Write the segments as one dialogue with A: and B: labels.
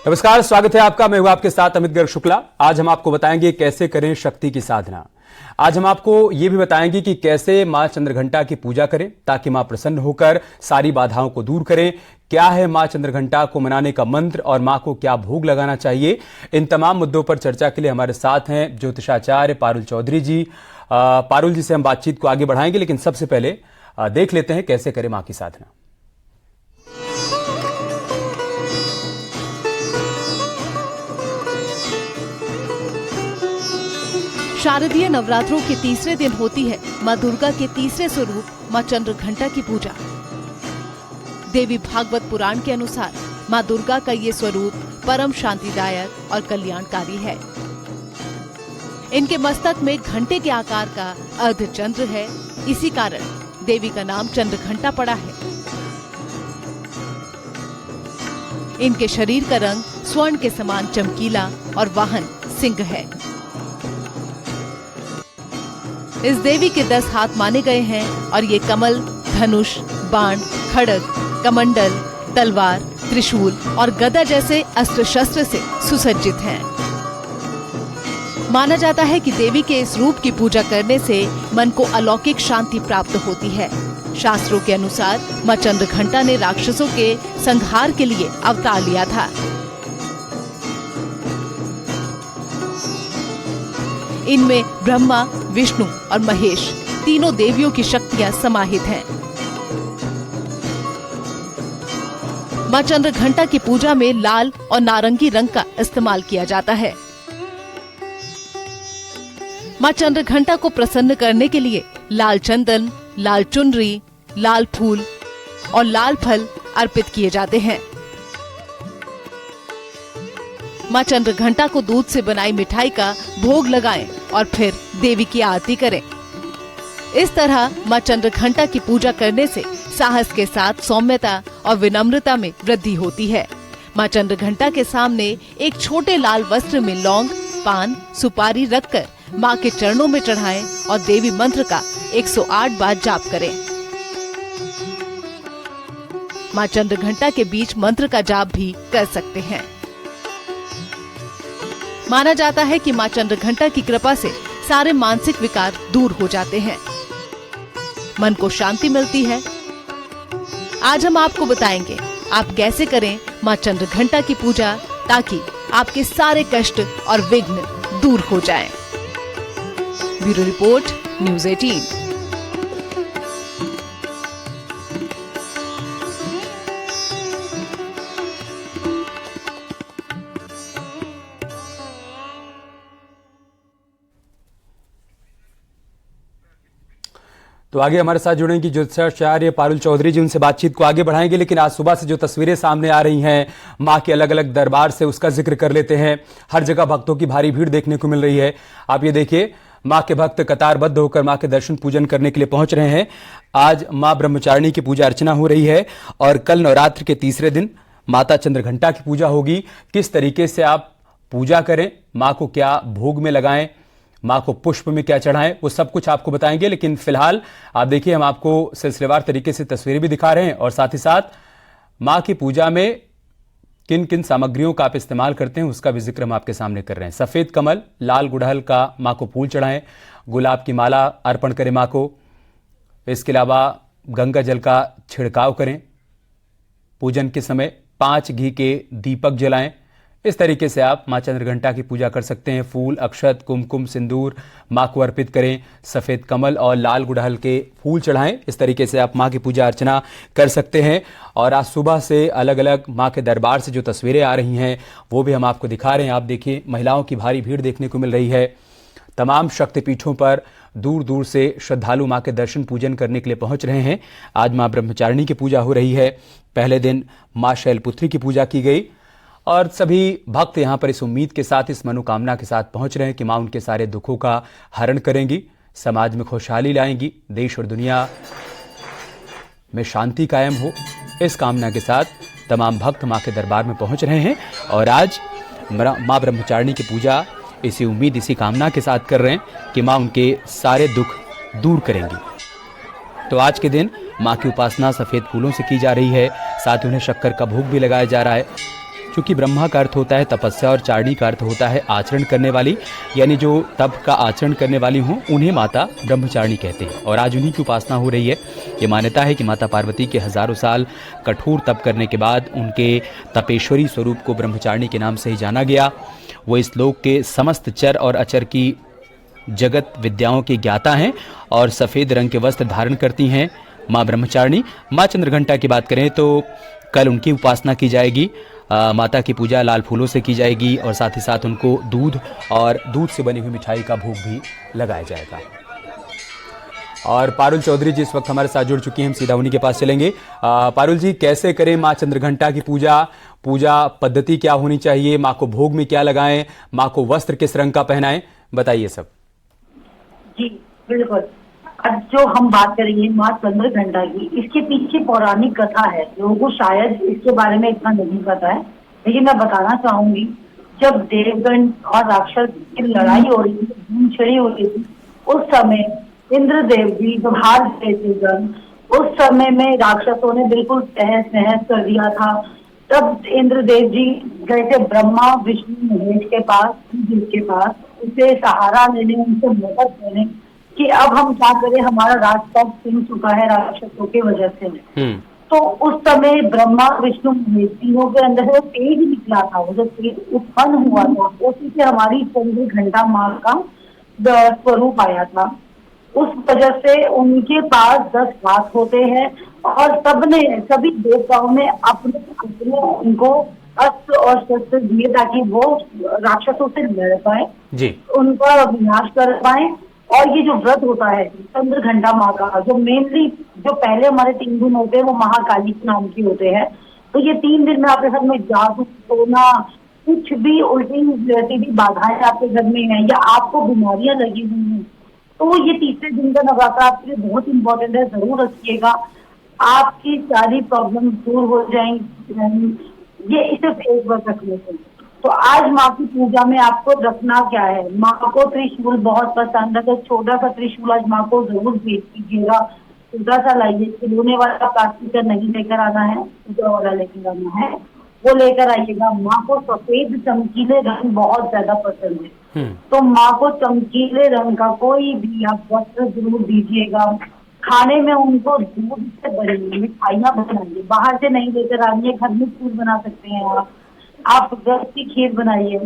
A: नमस्कार, स्वागत है आपका। मैं हूं आपके साथ अमित गर्ग शुक्ला। आज हम आपको बताएंगे कैसे करें शक्ति की साधना। आज हम आपको ये भी बताएंगे कि कैसे मां चंद्रघंटा की पूजा करें ताकि मां प्रसन्न होकर सारी बाधाओं को दूर करें। क्या है मां चंद्रघंटा को मनाने का मंत्र और मां को क्या भोग लगाना चाहिए। इन तमाम मुद्दों पर चर्चा के लिए हमारे साथ हैं ज्योतिषाचार्य पारुल चौधरी जी। पारुल जी से हम बातचीत को आगे बढ़ाएंगे, लेकिन सबसे पहले देख लेते हैं कैसे करें मां की साधना।
B: शारदीय नवरात्रों के तीसरे दिन होती है मां दुर्गा के तीसरे स्वरूप मां चंद्रघंटा की पूजा। देवी भागवत पुराण के अनुसार मां दुर्गा का ये स्वरूप परम शांतिदायक और कल्याणकारी है। इनके मस्तक में घंटे के आकार का अर्धचंद्र है, इसी कारण देवी का नाम चंद्रघंटा पड़ा है। इनके शरीर का रंग स्वर्ण के समान चमकीला और वाहन सिंह है। इस देवी के 10 हाथ माने गए हैं और ये कमल, धनुष, बाण, खड्ग, कमंडल, तलवार, त्रिशूल और गदा जैसे अस्त्र शस्त्र से सुसज्जित हैं। माना जाता है कि देवी के इस रूप की पूजा करने से मन को अलौकिक शांति प्राप्त होती है। शास्त्रों के अनुसार मां चंद्रघंटा ने राक्षसों के संहार के लिए अवतार लिया था। इनमें ब्रह्मा, विष्णु और महेश तीनों देवियों की शक्तियां समाहित हैं। मां चंद्रघंटा की पूजा में लाल और नारंगी रंग का इस्तेमाल किया जाता है। मां चंद्रघंटा को प्रसन्न करने के लिए लाल चंदन, लाल चुनरी, लाल फूल और लाल फल अर्पित किए जाते हैं। मां चंद्रघंटा को दूध से बनाई मिठाई का भोग लगाएं और फिर देवी की आरती करें। इस तरह मां चंद्रघंटा की पूजा करने से साहस के साथ सौम्यता और विनम्रता में वृद्धि होती है। मां चंद्रघंटा के सामने एक छोटे लाल वस्त्र में लौंग, पान, सुपारी रखकर मां के चरणों में चढ़ाएं और देवी मंत्र का 108 बार जाप करें। मां चंद्रघंटा के बीच मंत्र का जाप भी कर सकते हैं। माना जाता है कि मां चंद्रघंटा की कृपा से सारे मानसिक विकार दूर हो जाते हैं, मन को शांति मिलती है। आज हम आपको बताएंगे आप कैसे करें मां चंद्रघंटा की पूजा ताकि आपके सारे कष्ट और विघ्न दूर हो जाएं। Bureau report, news 18।
A: तो आगे हमारे साथ जुड़ेंगी ज्योतिषाचार्य पारुल चौधरी जी, उनसे बातचीत को आगे बढ़ाएंगे। लेकिन आज सुबह से जो तस्वीरें सामने आ रही हैं मां के अलग अलग दरबार से, उसका जिक्र कर लेते हैं। हर जगह भक्तों की भारी भीड़ देखने को मिल रही है। आप ये देखिए, मां के भक्त कतारबद्ध होकर मां के दर्शन पूजन करने के लिए पहुंच रहे हैं। आज मां ब्रह्मचारिणी की पूजा अर्चना हो रही है और कल नवरात्र के तीसरे दिन माता चंद्रघंटा की पूजा होगी। किस तरीके से आप पूजा करें, मां को क्या भोग में लगाएं, मां को पुष्प में क्या चढ़ाएं, वो सब कुछ आपको बताएंगे। लेकिन फिलहाल आप देखिए, हम आपको सिलसिलेवार तरीके से तस्वीरें भी दिखा रहे हैं और साथ ही साथ मां की पूजा में किन किन सामग्रियों का आप इस्तेमाल करते हैं उसका भी जिक्र हम आपके सामने कर रहे हैं। सफेद कमल, लाल गुड़हल का मां को फूल चढ़ाएं, गुलाब की माला अर्पण करें मां को। इसके अलावा गंगा जल का छिड़काव करें। पूजन के समय 5 घी के दीपक जलाएं। इस तरीके से आप मां चंद्रघंटा की पूजा कर सकते हैं। फूल, अक्षत, कुमकुम, सिंदूर मां को अर्पित करें। सफेद कमल और लाल गुड़हल के फूल चढ़ाएं। इस तरीके से आप मां की पूजा अर्चना कर सकते हैं। और आज सुबह से अलग अलग मां के दरबार से जो तस्वीरें आ रही हैं वो भी हम आपको दिखा रहे हैं। आप देखिए, महिलाओं की भारी भीड़ देखने को मिल रही है। तमाम शक्तिपीठों पर दूर दूर से श्रद्धालु मां के दर्शन पूजन करने के लिए पहुंच रहे हैं। आज मां ब्रह्मचारिणी की पूजा हो रही है। पहले दिन मां शैलपुत्री की पूजा की गई और सभी भक्त यहां पर इस उम्मीद के साथ, इस मनोकामना के साथ पहुंच रहे हैं कि मां उनके सारे दुखों का हरण करेंगी, समाज में खुशहाली लाएंगी, देश और दुनिया में शांति कायम हो। इस कामना के साथ तमाम भक्त मां के दरबार में पहुंच रहे हैं और आज मां ब्रह्मचारिणी की पूजा इसी उम्मीद, इसी कामना के साथ कर रहे हैं कि मां उनके सारे दुख दूर करेंगी। तो आज के दिन मां की उपासना सफेद फूलों से की जा रही है। साथ ही उन्हें शक्कर का भोग भी लगाया जा रहा है। क्योंकि ब्रह्मा का अर्थ होता है तपस्या और चारणी का अर्थ होता है आचरण करने वाली, यानी जो तप का आचरण करने वाली हों उन्हें माता ब्रह्मचारिणी कहते हैं। और आज उन्हीं की उपासना हो रही है। ये मान्यता है कि माता पार्वती के हजारों साल कठोर तप करने के बाद उनके तपेश्वरी स्वरूप को ब्रह्मचारिणी के नाम से ही जाना गया। वो इस लोक के समस्त चर और अचर की जगत विद्याओं के ज्ञाता हैं और सफ़ेद रंग के वस्त्र धारण करती हैं माँ ब्रह्मचारिणी। माँ चंद्रघंटा की बात करें तो कल उनकी उपासना की जाएगी। माता की पूजा लाल फूलों से की जाएगी और साथ ही साथ उनको दूध और दूध से बनी हुई मिठाई का भोग भी लगाया जाएगा। और पारुल चौधरी जी इस वक्त हमारे साथ जुड़ चुकी हैं, हम सीधा उन्हीं के पास चलेंगे। पारुल जी, कैसे करें माँ चंद्रघंटा की पूजा पद्धति क्या होनी चाहिए, माँ को भोग में क्या लगाएं, माँ को वस्त्र किस रंग का पहनाएं, बताइए सब।
C: जी बिल्कुल। आज जो हम बात करेंगे माँ चंद्रघंटा की, इसके पीछे पौराणिक कथा है। लोगों को शायद इसके बारे में इतना नहीं पता है, लेकिन मैं बताना चाहूंगी। जब देवगण और राक्षस की लड़ाई हो रही थी, धूम छिड़ी हो रही थी, उस समय इंद्रदेव जी जब हार गए थे जब, उस समय में राक्षसों ने बिल्कुल तहस नहस कर दिया था। तब इंद्रदेव जी गए थे ब्रह्मा विष्णु महेश के पास, जिसके पास उसे सहारा लेने, उनसे मदद लेने कि अब हम क्या करें, हमारा राजपथ छिन चुका है राक्षसों की वजह से। तो उस समय ब्रह्मा विष्णु महेश तीनों के अंदर से तेज निकला था, वो जो तेज उत्पन्न हुआ था उसी से हमारी चंद्रघंटा माँ का स्वरूप आया था। उस वजह से उनके पास 10 हाथ होते हैं और सभी देवताओं ने अपने अपने उनको अस्त्र और शस्त्र दिए ताकि वो राक्षसों से लड़ पाए, उनका विनाश कर पाए। और ये जो व्रत होता है चंद्रघंटा माँ का, जो मेनली जो पहले हमारे 3 दिन होते हैं वो महाकाली के नाम की होते हैं। तो ये 3 दिन में आपके घर में जादू सोना कुछ भी उल्टी जैसी भी बाधाएं आपके घर में हैं या आपको बीमारियां लगी हुई हैं, तो ये तीसरे दिन का नवरात्र आपके लिए बहुत इंपॉर्टेंट है, जरूर रखिएगा। आपकी सारी प्रॉब्लम दूर हो जाएंगी ये सिर्फ एक व्रत रखने से। तो आज माँ की पूजा में आपको रखना क्या है, माँ को त्रिशूल बहुत पसंद है, तो छोटा सा त्रिशूल आज माँ को जरूर भेज कीजिएगा। छोटा सा लाइए, खिलौने वाला प्लास्टिक का नहीं लेकर आना है, पूजा वाला लेकर आना है, वो लेकर आइएगा। माँ को सफेद चमकीले रंग बहुत ज्यादा पसंद है, तो माँ को चमकीले रंग का कोई भी आप वस्त्र जरूर दीजिएगा। खाने में उनको दूध से बनी मिठाइयाँ बनाइए, बाहर से नहीं लेकर आइए, घर में फूल बना सकते हैं आप व्रत की खीर बनाइए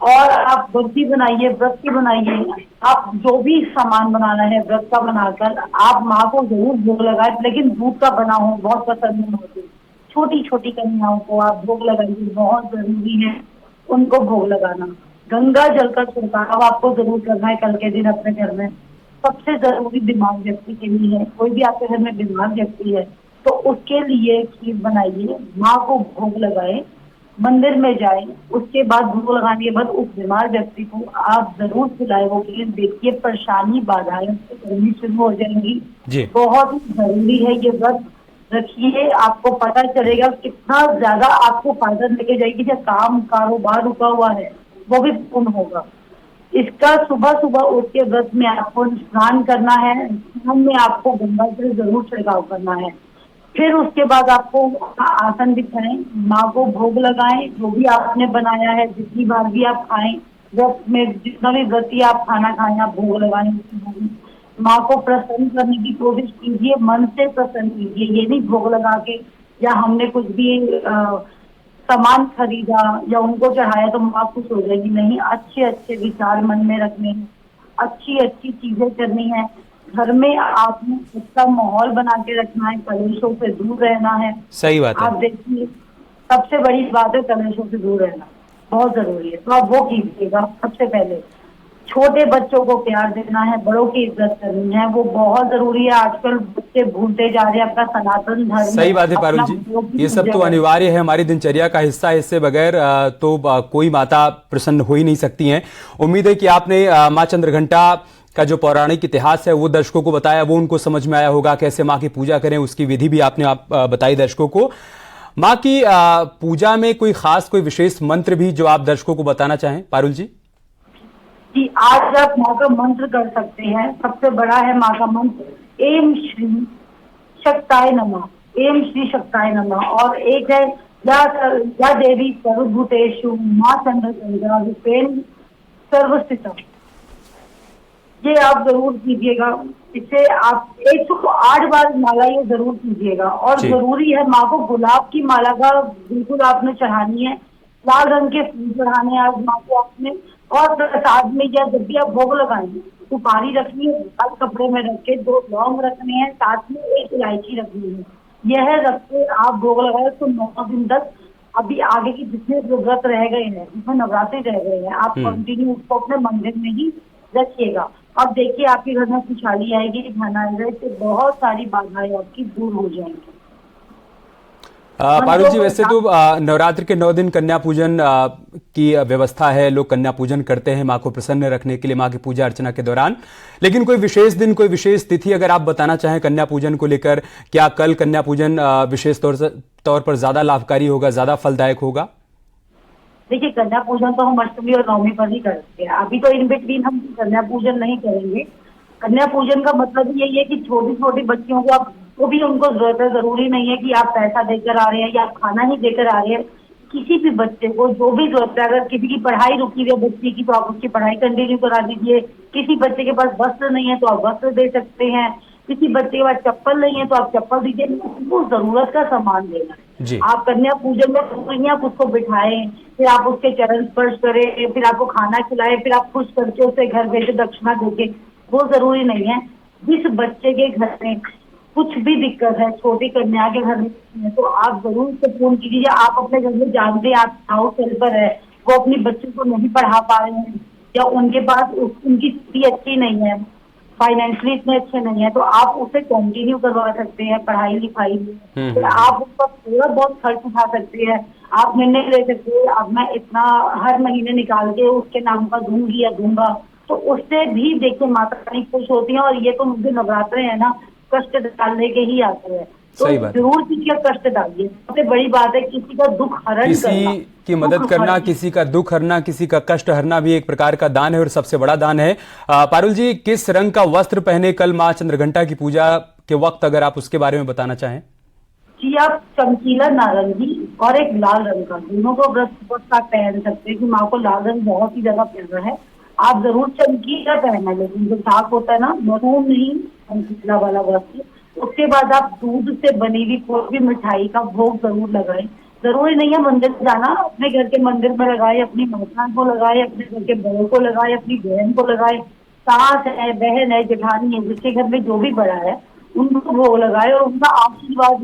C: और आप बर्फी बनाइए, व्रत की बनाइए। आप जो भी सामान बनाना है व्रत का बनाकर आप माँ को जरूर भोग लगाए, लेकिन दूध का बना हो बहुत पसंद होती। छोटी छोटी कन्याओं को आप भोग लगाइए, बहुत जरूरी है उनको भोग लगाना। गंगा जल का छिड़काव आपको जरूर करना है कल के दिन अपने घर में। सबसे जरूरी बीमार व्यक्ति के लिए है, कोई भी आपके घर में बीमार व्यक्ति है तो उसके लिए खीर बनाइए, माँ को भोग लगाए, मंदिर में जाए, उसके बाद भोग लगाने के बाद उस बीमार व्यक्ति को आप जरूर खिलाए वो खीर। देखिए परेशानी बाधाएं करनी शुरू हो जाएंगी। बहुत ही जरूरी है ये व्रत रखिए, आपको पता चलेगा कितना ज्यादा आपको फायदा लेके जाएगी। जो काम कारोबार रुका हुआ है वो भी पूर्ण होगा। इसका सुबह सुबह उठ के व्रत में आपको स्नान करना है, स्नान में आपको गंगा जल जरूर छिड़काव करना है। फिर उसके बाद आपको आसन बिछाएं, माँ को भोग लगाएं, जो भी आपने बनाया है जितनी बार भी आप खाएं, व्रत में जितना भी व्रती आप खाना खाएं आप भोग लगाएं। माँ को प्रसन्न करने की कोशिश कीजिए, मन से प्रसन्न कीजिए, ये नहीं भोग लगा के या हमने कुछ भी सामान खरीदा या उनको चढ़ाया तो माँ खुश हो जाएगी। नहीं, अच्छे अच्छे विचार मन में रखने हैं, अच्छी अच्छी चीजें करनी है, घर में आपने अच्छा माहौल बना के रखना है, कलेशों से दूर रहना है।
A: सही बात है।
C: आप देखिए सबसे बड़ी बात है कलेशों से दूर रहना, बहुत जरूरी है, तो आप वो कीजिएगा। सबसे पहले छोटे बच्चों को प्यार देना है, बड़ों की इज्जत करनी है, वो बहुत जरूरी है। आजकल बच्चे भूलते जा रहे हैं अपना सनातन धर्म।
A: सही बात है पारुल जी, ये सब तो अनिवार्य है, हमारी दिनचर्या का हिस्सा है। इससे बगैर तो कोई माता प्रसन्न हो ही नहीं सकती हैं। उम्मीद है कि आपने माँ चंद्रघंटा का जो पौराणिक इतिहास है वो दर्शकों को बताया, वो उनको समझ में आया होगा। कैसे माँ की पूजा करें उसकी विधि भी आपने बताई दर्शकों को। माँ की पूजा में कोई खास कोई विशेष मंत्र भी जो आप दर्शकों को बताना चाहें पारुल जी?
C: जी, आज आप माँ का मंत्र कर सकते हैं। सबसे बड़ा है माँ का मंत्र एम श्री शक्ताय नमः, एम श्री शक्ताय नमः। और एक है या देवी सर्वभूतेषु माँ चंद्रघंटा रूपेण सर्वस्थितम्। ये आप जरूर कीजिएगा। इससे आप 108 बार माला ये जरूर कीजिएगा। और
A: जी।
C: जरूरी है माँ को गुलाब की माला का बिल्कुल आपने चढ़ानी है, लाल रंग के फूल चढ़ाने हैं आज माँ को आपने। और प्रसाद में या जब भी आप भोग लगाएंगे सुपारी रखनी है, लाल कपड़े में रख के 2 लौंग रखने हैं, साथ में 1 इलायची रखनी है। यह रख के आप भोग लगाए तो 9 दिन तक अभी आगे की जितने जो व्रत रह गए हैं, जिसमें नवरात्रि रह गए हैं, आप कंटिन्यू उसको अपने मंदिर में ही रखिएगा। अब देखिए आपके घर में खुशहाली आएगी, धन आएगा, इससे बहुत सारी बाधाएं आपकी दूर हो जाएंगी।
A: पारुल जी, वैसे तो नवरात्र के 9 दिन कन्या पूजन की व्यवस्था है, लोग कन्या पूजन करते हैं माँ को प्रसन्न रखने के लिए, माँ की पूजा अर्चना के दौरान। लेकिन कोई विशेष दिन, कोई विशेष तिथि अगर आप बताना चाहें कन्या पूजन को लेकर, क्या कल कन्या पूजन विशेष तौर पर ज्यादा लाभकारी होगा, ज्यादा फलदायक होगा?
C: देखिए कन्या पूजन तो हम अष्टमी और नवमी पर ही करते हैं। अभी तो इन बिटवीन हम कन्या पूजन नहीं करेंगे। कन्या पूजन का मतलब यही है कि छोटी छोटी बच्चियों को आप तो भी उनको जरूरत है, जरूरी नहीं है कि आप पैसा देकर आ रहे हैं या आप खाना ही देकर आ रहे हैं। किसी भी बच्चे को जो भी जरूरत है, अगर किसी की पढ़ाई रुकी हुई है बच्चे की तो आप उसकी पढ़ाई कंटिन्यू करा दीजिए। किसी बच्चे के पास वस्त्र नहीं है तो आप वस्त्र दे सकते हैं। किसी बच्चे के पास चप्पल नहीं है तो आप चप्पल दीजिए। उनको जरूरत का सामान देना है।
A: जी।
C: आप कन्या पूजन में आप उसको बिठाएं, फिर आप उसके चरण स्पर्श करें, फिर आपको खाना खिलाएं, फिर आप खुश करके उसे घर भेजे दक्षिणा देके, वो जरूरी नहीं है। जिस बच्चे के घर में कुछ भी दिक्कत है, छोटी कन्या के घर में, तो आप जरूर उससे फोन कीजिए। आप अपने घर में जानते हैं आप हाउस हेल्पर है, वो अपनी बच्चों को नहीं पढ़ा पा रहे हैं या उनके पास उनकी स्थिति अच्छी नहीं है, फाइनेंशियली इतने अच्छे नहीं है, तो आप उसे कंटिन्यू करवा सकते हैं पढ़ाई लिखाई में। तो आप उसका थोड़ा बहुत खर्च उठा सकते हैं। आप निर्णय ले सकते हैं अब मैं इतना हर महीने निकाल के उसके नाम का दूंगी या दूंगा, तो उससे भी देखिए माता रानी खुश होती है। और ये तो मुझे नवरात्रे है ना, कष्ट डालने के ही आते हैं, तो जरूर किसी का कष्ट डालिए। सबसे बड़ी बात है किसी का दुख हरण करना,
A: किसी की मदद करना, किसी का दुख हरना, किसी का कष्ट हरना भी एक प्रकार का दान है और सबसे बड़ा दान है। पारुल जी, किस रंग का वस्त्र पहने कल माँ चंद्रघंटा की पूजा के वक्त, अगर आप उसके बारे में बताना चाहें?
C: जी, आप चमकीला नारंगी और एक लाल रंग का, दोनों को वस्त्र आप पहन सकते हैं कि माँ को लाल रंग बहुत ही ज्यादा प्यारा है। आप जरूर चमकीला पहना, लेकिन जो साफ होता है ना मरून नहीं, चमकीला वाला वस्त्र। उसके बाद आप दूध से बनी हुई कोई भी मिठाई का भोग जरूर लगाएं। जरूरी नहीं है मंदिर जाना, अपने घर के मंदिर में लगाए, अपनी माता को लगाए, अपने घर के बड़ों को लगाए, अपनी बहन को लगाए, सास है, बहन है, जेठानी है, जिसके घर में जो भी बड़ा है उनको भोग लगाए और उनका आशीर्वाद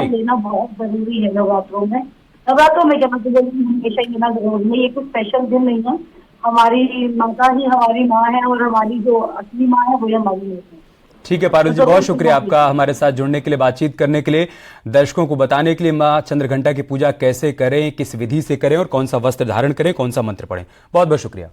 C: लेना बहुत जरूरी है नवरात्रों में। नवरात्रों में क्या मतलब हमेशा लेना जरूरी है, ये कुछ स्पेशल दिन नहीं है। हमारी माता ही हमारी माँ है और हमारी जो असली माँ है वो हमारी है।
A: ठीक है पारुल जी, बहुत शुक्रिया आपका हमारे साथ जुड़ने के लिए, बातचीत करने के लिए, दर्शकों को बताने के लिए माँ चंद्रघंटा की पूजा कैसे करें, किस विधि से करें और कौन सा वस्त्र धारण करें, कौन सा मंत्र पढ़ें। बहुत बहुत शुक्रिया।